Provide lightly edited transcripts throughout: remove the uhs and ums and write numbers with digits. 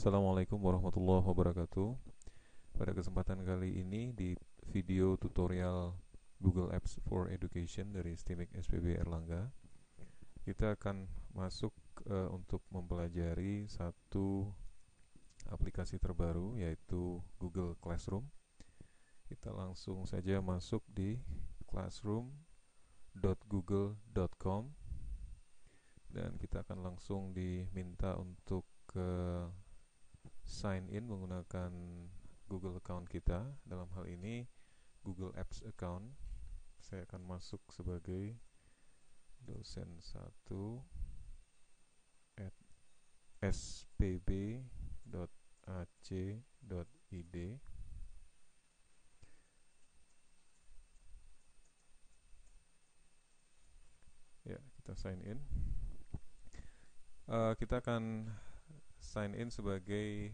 Assalamualaikum warahmatullahi wabarakatuh. Pada kesempatan kali ini di video tutorial Google Apps for Education dari STIMIK SPB Erlangga, kita akan masuk untuk mempelajari satu aplikasi terbaru, yaitu Google Classroom. Kita langsung saja masuk di classroom.google.com dan kita akan langsung diminta untuk sign in menggunakan Google account kita. Dalam hal ini Google Apps account. Saya akan masuk sebagai dosen 1 at spb.ac.id. Ya, kita sign in. Kita akan sign in sebagai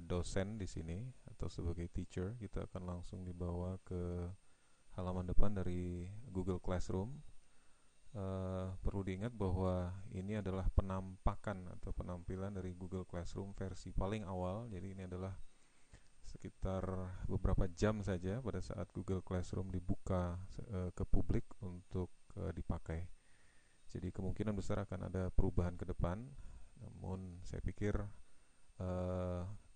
dosen di sini atau sebagai teacher. Kita akan langsung dibawa ke halaman depan dari Google Classroom. Perlu diingat bahwa ini adalah penampakan atau penampilan dari Google Classroom versi paling awal. Jadi ini adalah sekitar beberapa jam saja pada saat Google Classroom dibuka ke publik untuk dipakai. Jadi kemungkinan besar akan ada perubahan ke depan. Namun saya pikir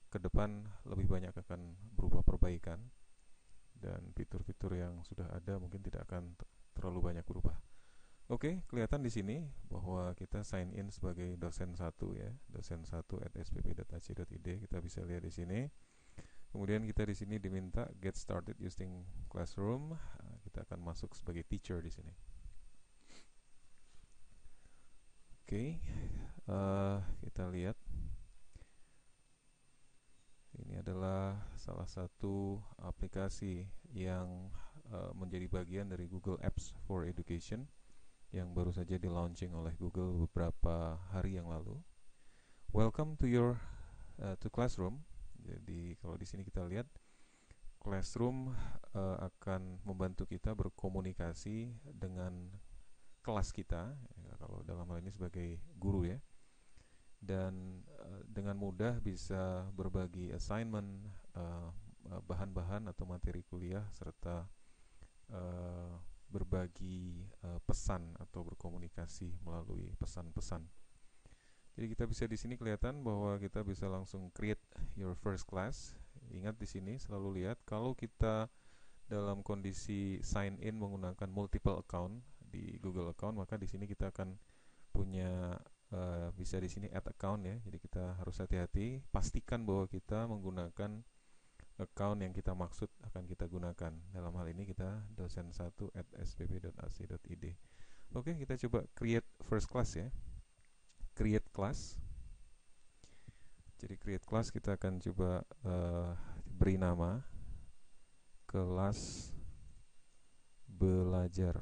ke depan lebih banyak akan berupa perbaikan, dan fitur-fitur yang sudah ada mungkin tidak akan terlalu banyak berubah. Oke, kelihatan di sini bahwa kita sign in sebagai dosen 1 ya, dosen 1 at spb.ac.id. Kita bisa lihat di sini. Kemudian kita di sini diminta get started using Classroom. Kita akan masuk sebagai teacher di sini. Oke, kita lihat. Ini adalah salah satu aplikasi yang menjadi bagian dari Google Apps for Education yang baru saja di launching oleh Google beberapa hari yang lalu. Welcome to your to Classroom. Jadi kalau di sini kita lihat, Classroom akan membantu kita berkomunikasi dengan kelas kita, ya, kalau dalam hal ini sebagai guru ya, dan dengan mudah bisa berbagi assignment, bahan-bahan atau materi kuliah, serta berbagi pesan atau berkomunikasi melalui pesan-pesan. Jadi kita bisa di sini kelihatan bahwa kita bisa langsung create your first class. Ingat di sini selalu lihat kalau kita dalam kondisi sign in menggunakan multiple account di Google account, maka di sini kita akan punya bisa di sini add account ya. Jadi kita harus hati-hati, pastikan bahwa kita menggunakan account yang kita maksud akan kita gunakan. Dalam hal ini kita dosen 1 at spb.ac.id. Oke, kita coba create first class ya. Create class. Jadi create class kita akan coba beri nama kelas belajar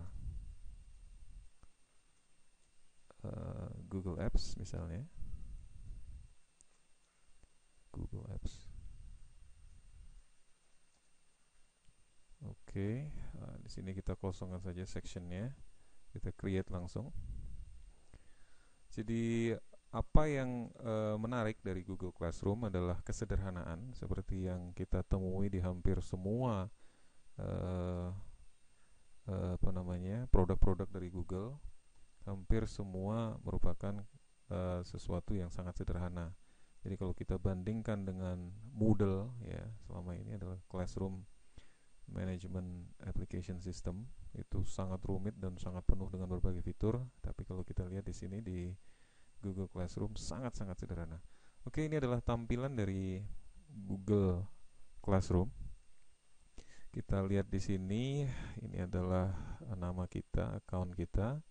Google Apps misalnya. Google Apps. Oke, di sini kita kosongkan saja sectionnya. Kita create langsung. Jadi apa yang menarik dari Google Classroom adalah kesederhanaan, seperti yang kita temui di hampir semua produk-produk dari Google. Hampir semua merupakan sesuatu yang sangat sederhana. Jadi kalau kita bandingkan dengan Moodle ya, selama ini adalah Classroom Management Application System, itu sangat rumit dan sangat penuh dengan berbagai fitur. Tapi kalau kita lihat di sini di Google Classroom sangat-sangat sederhana. Oke, ini adalah tampilan dari Google Classroom. Kita lihat di sini, ini adalah nama kita, account kita.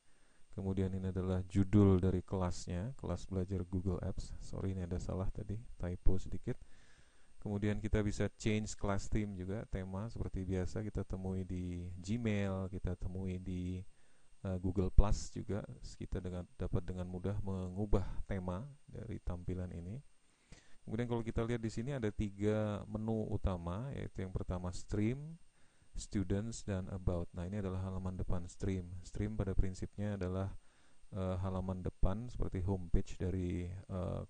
Kemudian ini adalah judul dari kelasnya, kelas belajar Google Apps. Sorry, ini ada salah tadi, typo sedikit. Kemudian kita bisa change class theme juga, tema seperti biasa kita temui di Gmail, kita temui di Google Plus juga. Kita dapat dengan mudah mengubah tema dari tampilan ini. Kemudian kalau kita lihat di sini ada 3 menu utama, yaitu yang pertama Stream, Students, dan About. Nah, ini adalah halaman depan Stream. Stream pada prinsipnya adalah halaman depan seperti homepage dari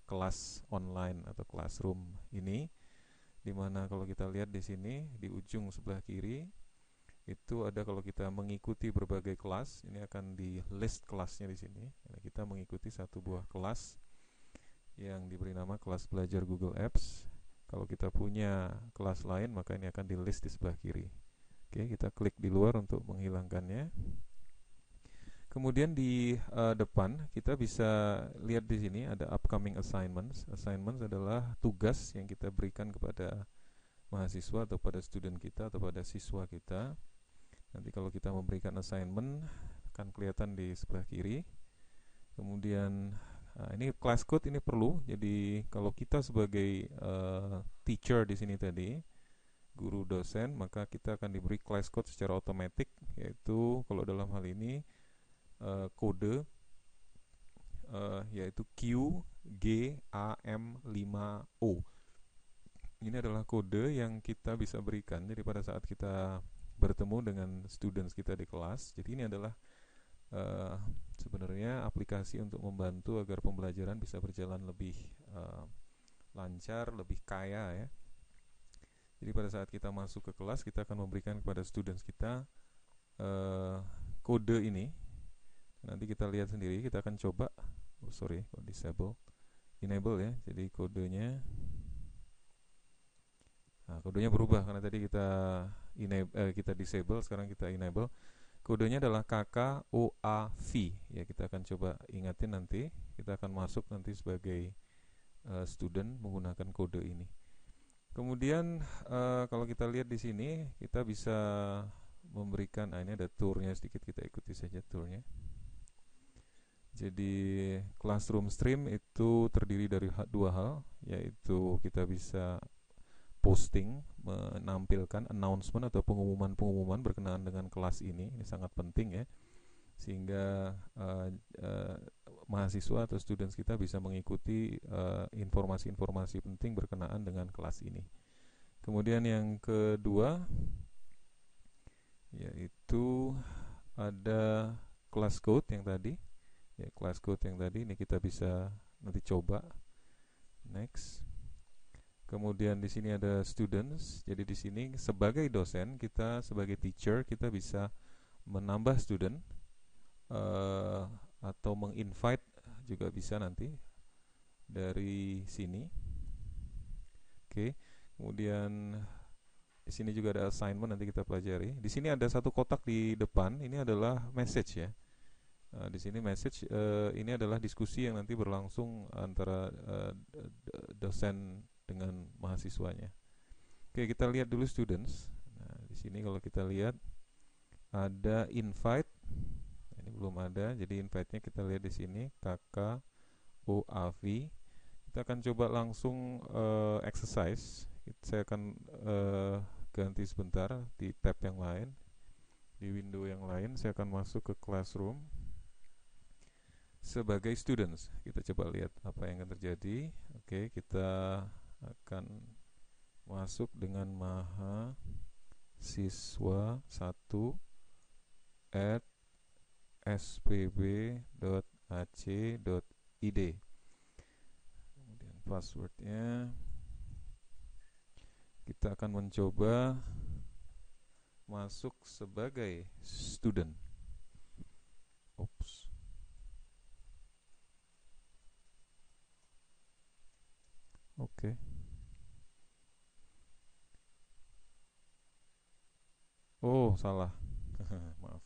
kelas online atau classroom ini, dimana kalau kita lihat di sini di ujung sebelah kiri itu ada, kalau kita mengikuti berbagai kelas, ini akan di list kelasnya di sini. Nah, kita mengikuti satu buah kelas yang diberi nama kelas belajar Google Apps. Kalau kita punya kelas lain, maka ini akan di list di sebelah kiri. Oke, kita klik di luar untuk menghilangkannya. Kemudian di depan kita bisa lihat di sini ada upcoming assignments. Assignments adalah tugas yang kita berikan kepada mahasiswa atau pada student kita atau pada siswa kita. Nanti kalau kita memberikan assignment akan kelihatan di sebelah kiri. Kemudian ini class code ini perlu. Jadi kalau kita sebagai teacher di sini tadi, guru dosen, maka kita akan diberi class code secara otomatis, yaitu kalau dalam hal ini kode yaitu QGAM5O. Ini adalah kode yang kita bisa berikan. Jadi pada saat kita bertemu dengan students kita di kelas, jadi ini adalah sebenarnya aplikasi untuk membantu agar pembelajaran bisa berjalan lebih lancar, lebih kaya ya. Jadi pada saat kita masuk ke kelas, kita akan memberikan kepada students kita kode ini. Nanti kita lihat sendiri, kita akan coba. Enable ya. Jadi kodenya, kodenya berubah karena tadi kita disable, sekarang kita enable. Kodenya adalah KKOAV ya. Kita akan coba ingatin nanti. Kita akan masuk nanti sebagai student menggunakan kode ini. Kemudian kalau kita lihat di sini, kita bisa memberikan, ini ada tournya sedikit, kita ikuti saja tournya. Jadi classroom stream itu terdiri dari dua hal, yaitu kita bisa posting, menampilkan announcement atau pengumuman-pengumuman berkenaan dengan kelas ini sangat penting ya, sehingga mahasiswa atau students kita bisa mengikuti informasi-informasi penting berkenaan dengan kelas ini. Kemudian yang kedua, yaitu ada class code yang tadi. Ya, class code yang tadi ini kita bisa nanti coba. Next. Kemudian di sini ada students. Jadi di sini sebagai dosen, kita sebagai teacher, kita bisa menambah student atau menginvite juga bisa nanti dari sini. Oke. Kemudian di sini juga ada assignment, nanti kita pelajari. Di sini ada satu kotak di depan, ini adalah message ya. Di sini message, ini adalah diskusi yang nanti berlangsung antara dosen dengan mahasiswanya. Oke, kita lihat dulu students. Nah, di sini kalau kita lihat ada invite. Ini belum ada, jadi invite-nya kita lihat di sini KKOAV. Kita akan coba langsung exercise. Saya akan ganti sebentar di tab yang lain. Di window yang lain saya akan masuk ke classroom sebagai students. Kita coba lihat apa yang akan terjadi. Oke, kita akan masuk dengan mahasiswa1@spb.ac.id. Kemudian passwordnya kita akan mencoba masuk sebagai student. Oops. Oke. Oh, salah. Maaf.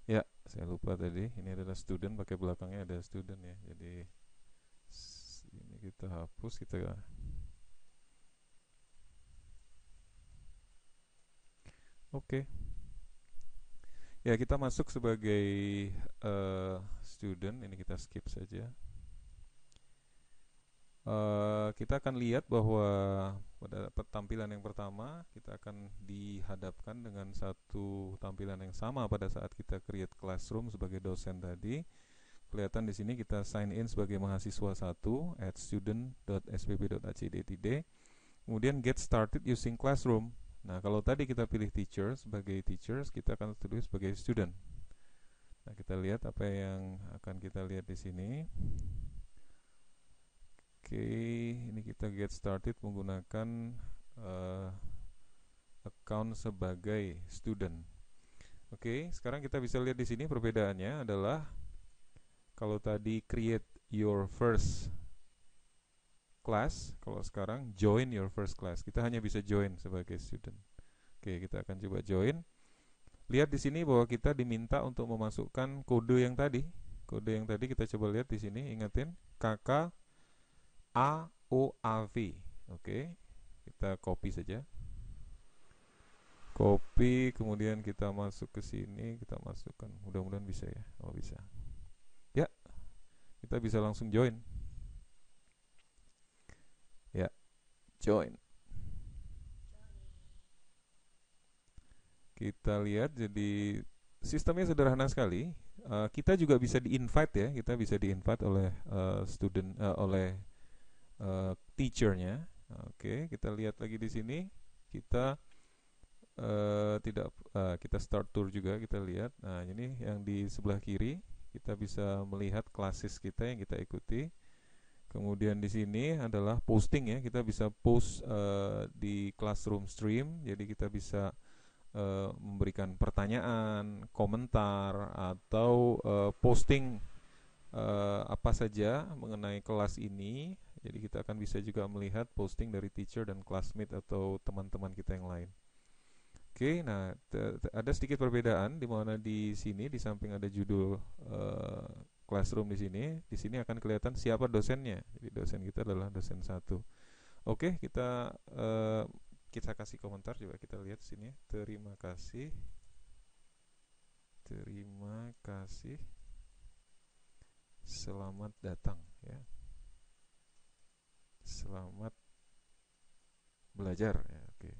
Ya, saya lupa tadi. Ini adalah student, pakai belakangnya ada student ya. Jadi ini kita hapus, kita Oke. Ya, kita masuk sebagai student. Ini kita skip saja. Kita akan lihat bahwa pada tampilan yang pertama kita akan dihadapkan dengan satu tampilan yang sama pada saat kita create classroom sebagai dosen tadi. Kelihatan di sini kita sign in sebagai mahasiswa 1 at student.spb.ac.id. Kemudian get started using classroom. Nah, kalau tadi kita pilih teacher sebagai teachers, kita akan tulis sebagai student. Nah, kita lihat apa yang akan kita lihat di sini. Oke, ini kita get started menggunakan uh, account sebagai student. Oke, sekarang kita bisa lihat di sini perbedaannya adalah kalau tadi create your first class, kalau sekarang join your first class. Kita hanya bisa join sebagai student. Oke, kita akan coba join. Lihat di sini bahwa kita diminta untuk memasukkan kode yang tadi. Kode yang tadi kita coba lihat di sini, ingetin KK AOAV. Oke, kita copy saja. Copy, kemudian kita masuk ke sini, kita masukkan. Mudah-mudahan bisa ya. Oh, bisa. Ya, kita bisa langsung join. Ya, join. Kita lihat, jadi sistemnya sederhana sekali. Kita juga bisa di-invite ya, kita bisa di-invite oleh oleh teachernya. Oke, kita lihat lagi di sini. Kita tidak kita start tour juga, kita lihat. Nah, ini yang di sebelah kiri, kita bisa melihat classes kita yang kita ikuti. Kemudian di sini adalah posting ya, kita bisa post di classroom stream, jadi kita bisa memberikan pertanyaan, komentar, atau posting apa saja mengenai kelas ini. Jadi kita akan bisa juga melihat posting dari teacher dan classmate atau teman-teman kita yang lain. Oke, nah ada sedikit perbedaan di mana di sini di samping ada judul classroom di sini akan kelihatan siapa dosennya. Jadi dosen kita adalah dosen 1. Oke, kita kasih komentar, coba kita lihat sini. Terima kasih. Terima kasih. Selamat datang ya. Selamat belajar ya, oke.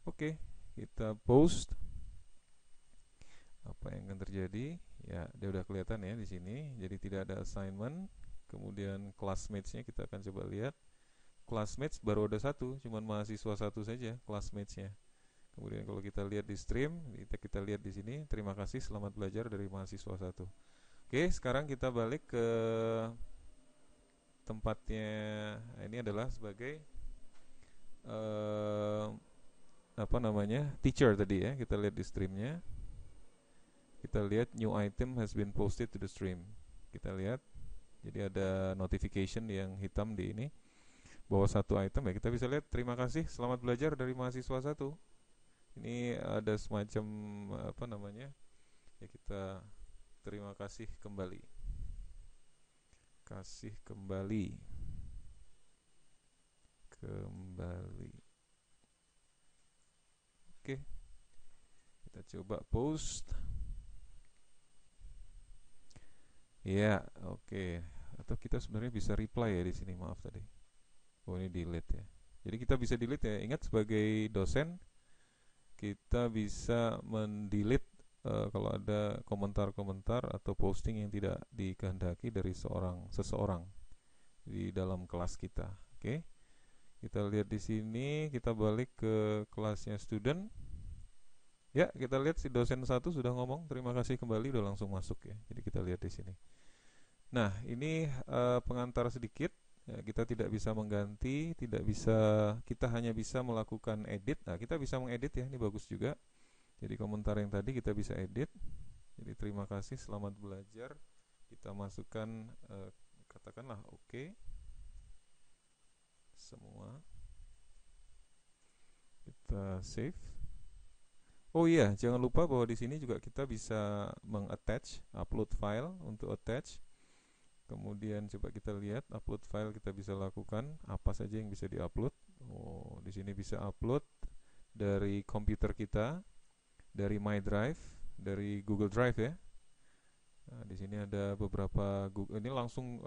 Oke, kita post. Apa yang akan terjadi? Ya, dia udah kelihatan ya di sini. Jadi tidak ada assignment. Kemudian classmates-nya kita akan coba lihat. Classmates baru ada 1, cuman mahasiswa 1 saja classmates-nya. Kemudian kalau kita lihat di stream, kita lihat di sini, terima kasih selamat belajar dari mahasiswa 1. Oke, sekarang kita balik ke tempatnya. Ini adalah sebagai apa namanya, teacher tadi ya. Kita lihat di streamnya. Kita lihat new item has been posted to the stream. Kita lihat, jadi ada notification yang hitam di ini bahwa 1 item ya. Kita bisa lihat terima kasih selamat belajar dari mahasiswa 1. Ini ada semacam apa namanya ya, kita terima kasih kembali. Kasih kembali. Kembali. Oke, kita coba post. Ya, oke. Atau kita sebenarnya bisa reply ya di sini, maaf tadi. Oh, ini delete ya. Jadi kita bisa delete ya. Ingat sebagai dosen kita bisa mendelete kalau ada komentar-komentar atau posting yang tidak dikehendaki dari seseorang di dalam kelas kita. Oke. Kita lihat di sini, kita balik ke kelasnya student. Ya, kita lihat si dosen 1 sudah ngomong terima kasih kembali, udah langsung masuk ya. Jadi kita lihat di sini. Nah, ini pengantar sedikit. Ya, kita tidak bisa mengganti, kita hanya bisa melakukan edit. Nah, kita bisa mengedit ya, ini bagus juga. Jadi komentar yang tadi kita bisa edit. Jadi terima kasih, selamat belajar. Kita masukkan katakanlah oke. Semua. Kita save. Oh iya, jangan lupa bahwa di sini juga kita bisa mengattach, upload file untuk attach. Kemudian coba kita lihat upload file, kita bisa lakukan apa saja yang bisa diupload. Oh, di sini bisa upload dari komputer kita, dari My Drive, dari Google Drive ya. Nah, di sini ada beberapa ini langsung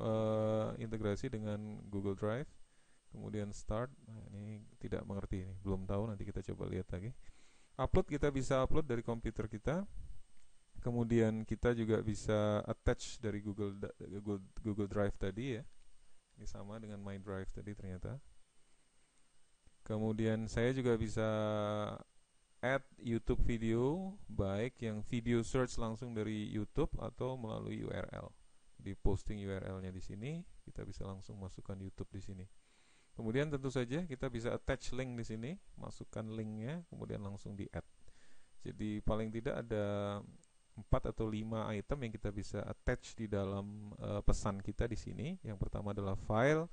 integrasi dengan Google Drive. Kemudian start. Nah, ini tidak mengerti ini, belum tahu, nanti kita coba lihat lagi. Upload, kita bisa upload dari komputer kita. Kemudian kita juga bisa attach dari Google Drive tadi ya. Ini sama dengan My Drive tadi ternyata. Kemudian saya juga bisa add YouTube video, baik yang video search langsung dari YouTube atau melalui URL. Di posting URL-nya di sini, kita bisa langsung masukkan YouTube di sini. Kemudian tentu saja kita bisa attach link di sini, masukkan linknya, kemudian langsung di add. Jadi paling tidak ada 4 atau 5 item yang kita bisa attach di dalam pesan kita di sini. Yang pertama adalah file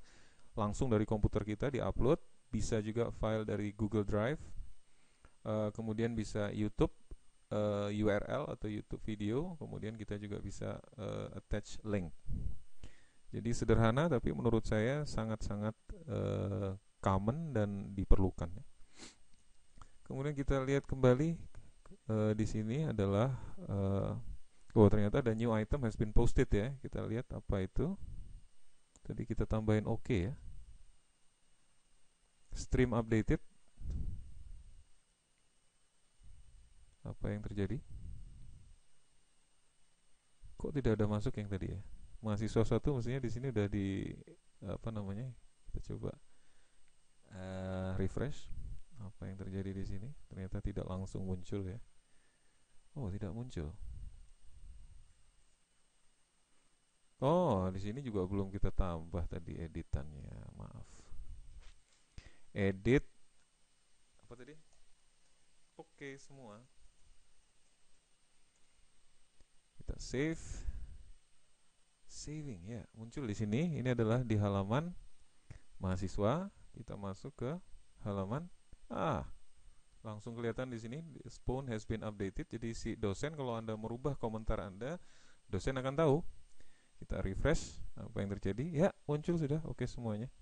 langsung dari komputer kita di-upload, bisa juga file dari Google Drive, kemudian bisa YouTube URL atau YouTube video, kemudian kita juga bisa attach link. Jadi sederhana tapi menurut saya sangat-sangat common dan diperlukan. Kemudian kita lihat kembali di sini adalah ternyata ada new item has been posted ya. Kita lihat apa itu. Tadi kita tambahin OK ya. Stream updated. Apa yang terjadi? Kok tidak ada masuk yang tadi ya? Mahasiswa satu mestinya di sini udah di apa namanya? Kita coba refresh. Apa yang terjadi di sini? Ternyata tidak langsung muncul ya. Oh, tidak muncul. Oh, di sini juga belum kita tambah tadi editannya. Maaf. Edit apa tadi? Oke, semua. Kita save. Saving ya, muncul di sini. Ini adalah di halaman mahasiswa. Kita masuk ke halaman langsung kelihatan di sini phone has been updated. Jadi si dosen kalau Anda merubah komentar Anda, dosen akan tahu. Kita refresh apa yang terjadi. Ya, muncul sudah. Oke semuanya.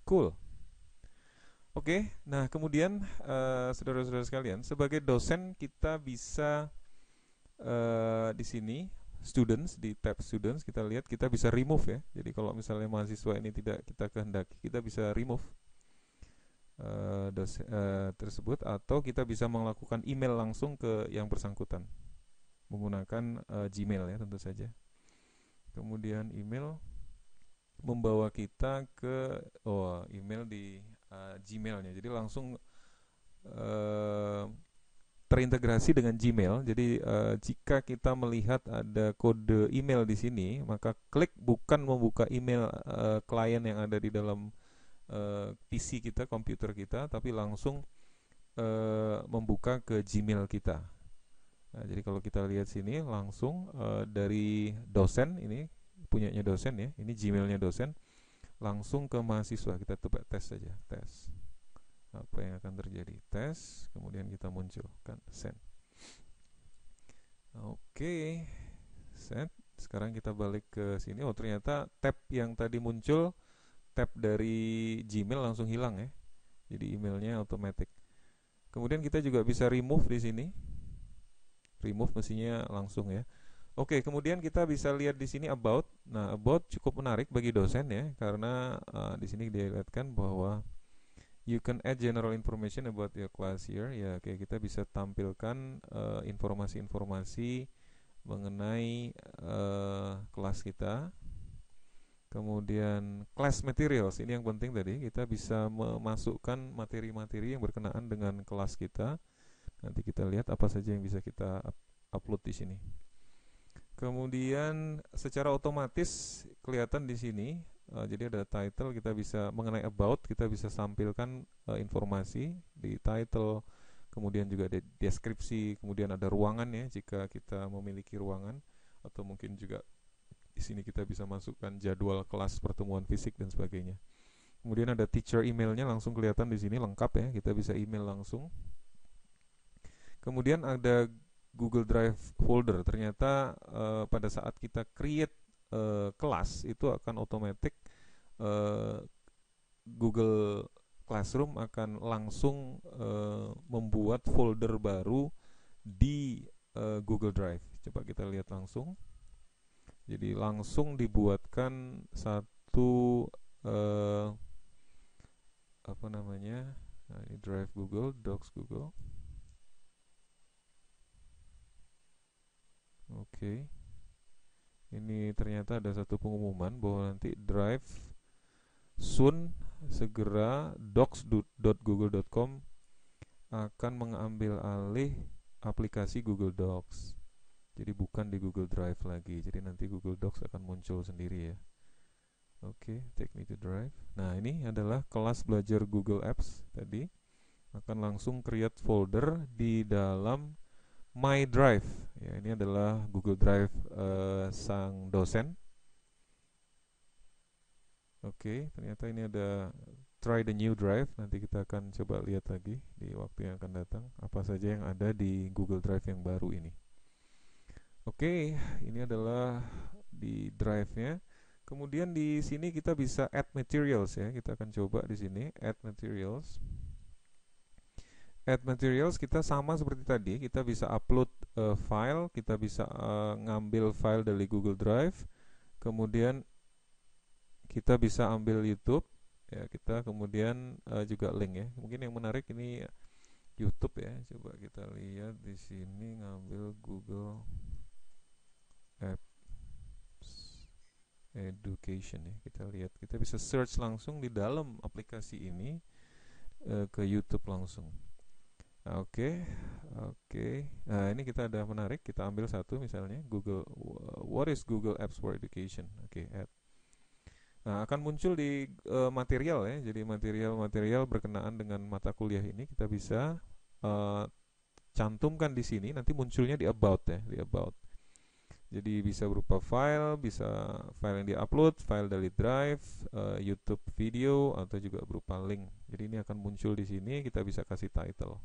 Cool. Oke, nah kemudian saudara-saudara sekalian, sebagai dosen kita bisa di sini students, di tab students kita lihat kita bisa remove ya. Jadi kalau misalnya mahasiswa ini tidak kita kehendaki, kita bisa remove tersebut, atau kita bisa melakukan email langsung ke yang bersangkutan menggunakan Gmail ya tentu saja. Kemudian email membawa kita ke email di Gmailnya. Jadi langsung terintegrasi dengan Gmail. Jadi jika kita melihat ada kode email di sini, maka klik bukan membuka email klien yang ada di dalam PC kita, komputer kita, tapi langsung membuka ke Gmail kita. Nah, jadi kalau kita lihat sini langsung dari dosen, ini punyanya dosen ya, ini Gmailnya dosen, langsung ke mahasiswa. Kita coba tes saja, tes. Apa yang akan terjadi? Tes, kemudian kita munculkan send. Oke, send. Sekarang kita balik ke sini. Oh, ternyata tab yang tadi muncul, tab dari Gmail langsung hilang ya. Jadi emailnya otomatis. Kemudian kita juga bisa remove di sini. Remove mestinya langsung ya. Oke, kemudian kita bisa lihat di sini about. Nah, about cukup menarik bagi dosen ya, karena di sini dilihatkan bahwa you can add general information about your class here. Ya, kayak kita bisa tampilkan informasi-informasi mengenai kelas kita. Kemudian class materials, ini yang penting tadi, kita bisa memasukkan materi-materi yang berkenaan dengan kelas kita. Nanti kita lihat apa saja yang bisa kita upload di sini. Kemudian secara otomatis kelihatan di sini. Jadi ada title, kita bisa mengenai about, kita bisa tampilkan informasi di title, kemudian juga ada deskripsi, kemudian ada ruangan ya jika kita memiliki ruangan, atau mungkin juga di sini kita bisa masukkan jadwal kelas, pertemuan fisik dan sebagainya. Kemudian ada teacher emailnya langsung kelihatan di sini lengkap ya, kita bisa email langsung. Kemudian ada Google Drive folder. Ternyata pada saat kita create kelas itu akan otomatis Google Classroom akan langsung membuat folder baru di Google Drive. Coba kita lihat langsung. Jadi langsung dibuatkan satu apa namanya? Nah, ini Drive Google, Docs Google. Oke. Ini ternyata ada satu pengumuman bahwa nanti Drive soon segera docs.google.com akan mengambil alih aplikasi Google Docs. Jadi bukan di Google Drive lagi. Jadi nanti Google Docs akan muncul sendiri ya. Oke, take me to Drive. Nah, ini adalah kelas belajar Google Apps tadi. Akan langsung create folder di dalam My Drive. Ya, ini adalah Google Drive sang dosen. Oke, ternyata ini ada try the new drive. Nanti kita akan coba lihat lagi di waktu yang akan datang apa saja yang ada di Google Drive yang baru ini. Oke, ini adalah di drive-nya. Kemudian di sini kita bisa add materials ya. Kita akan coba di sini add materials. Add materials kita sama seperti tadi. Kita bisa upload file, kita bisa ngambil file dari Google Drive. Kemudian kita bisa ambil YouTube ya, kita kemudian juga link ya. Mungkin yang menarik ini YouTube ya. Coba kita lihat di sini ngambil Google Apps Education ya. Kita lihat, kita bisa search langsung di dalam aplikasi ini ke YouTube langsung. Oke. Nah, ini kita ada menarik. Kita ambil satu misalnya Google. What is Google Apps for Education? Oke, add. Nah, akan muncul di material ya. Jadi material-material berkenaan dengan mata kuliah ini kita bisa cantumkan di sini. Nanti munculnya di about ya, di about. Jadi bisa berupa file, bisa file yang di-upload, file dari drive, YouTube video, atau juga berupa link. Jadi ini akan muncul di sini. Kita bisa kasih title.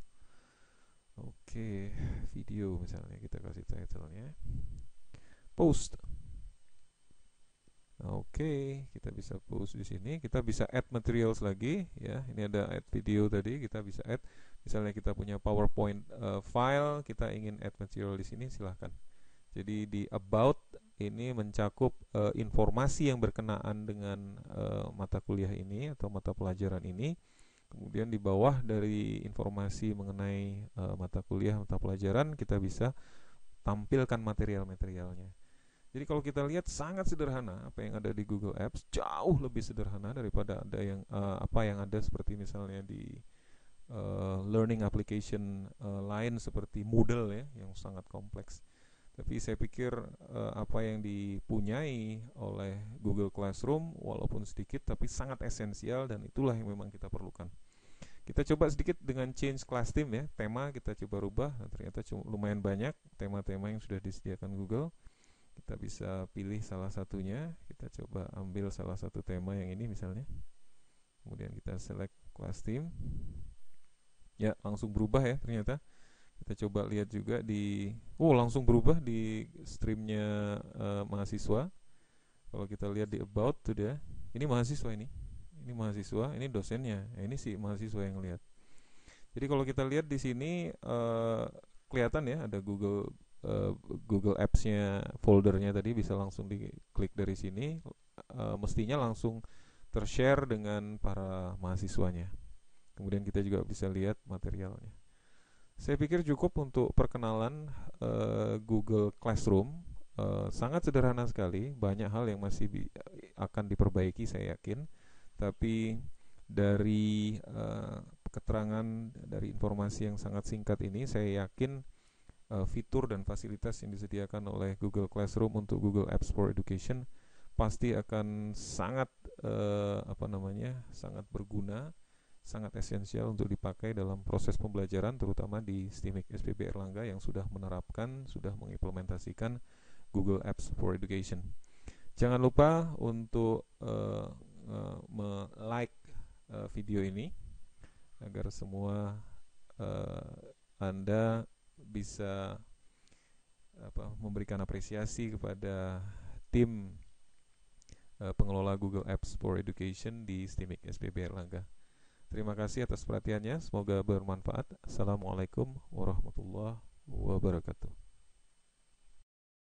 Oke, video misalnya kita kasih title-nya post. Oke, kita bisa post di sini. Kita bisa add materials lagi ya. Ini ada add video tadi, kita bisa add. Misalnya kita punya PowerPoint file, kita ingin add material di sini, silahkan. Jadi di about ini mencakup informasi yang berkenaan dengan mata kuliah ini atau mata pelajaran ini. Kemudian di bawah dari informasi mengenai mata kuliah, mata pelajaran, kita bisa tampilkan material-materialnya. Jadi kalau kita lihat sangat sederhana apa yang ada di Google Apps, jauh lebih sederhana daripada ada yang apa yang ada seperti misalnya di learning application lain seperti Moodle ya, yang sangat kompleks. Tapi saya pikir apa yang dipunyai oleh Google Classroom walaupun sedikit tapi sangat esensial, dan itulah yang memang kita perlukan. Kita coba sedikit dengan change class theme ya, tema kita coba rubah. Nah, ternyata lumayan banyak tema-tema yang sudah disediakan Google. Kita bisa pilih salah satunya, kita coba ambil salah satu tema yang ini misalnya. Kemudian kita select class theme. Ya, langsung berubah ya ternyata. Kita coba lihat juga di langsung berubah di streamnya mahasiswa. Kalau kita lihat di about tuh dia, ini mahasiswa ini mahasiswa, ini dosennya. Ini si mahasiswa yang lihat. Jadi kalau kita lihat di sini kelihatan ya ada Google Apps-nya, foldernya tadi bisa langsung diklik dari sini. Mestinya langsung tershare dengan para mahasiswanya. Kemudian kita juga bisa lihat materialnya. Saya pikir cukup untuk perkenalan Google Classroom. Sangat sederhana sekali, banyak hal yang masih akan diperbaiki saya yakin. Tapi dari keterangan, dari informasi yang sangat singkat ini, saya yakin fitur dan fasilitas yang disediakan oleh Google Classroom untuk Google Apps for Education pasti akan sangat sangat berguna, sangat esensial untuk dipakai dalam proses pembelajaran, terutama di STIMIK SPB Erlangga yang sudah menerapkan, sudah mengimplementasikan Google Apps for Education. Jangan lupa untuk like video ini agar semua Anda bisa memberikan apresiasi kepada tim pengelola Google Apps for Education di STIMIK SPB Erlangga. Terima kasih atas perhatiannya, semoga bermanfaat. Assalamualaikum warahmatullahi wabarakatuh.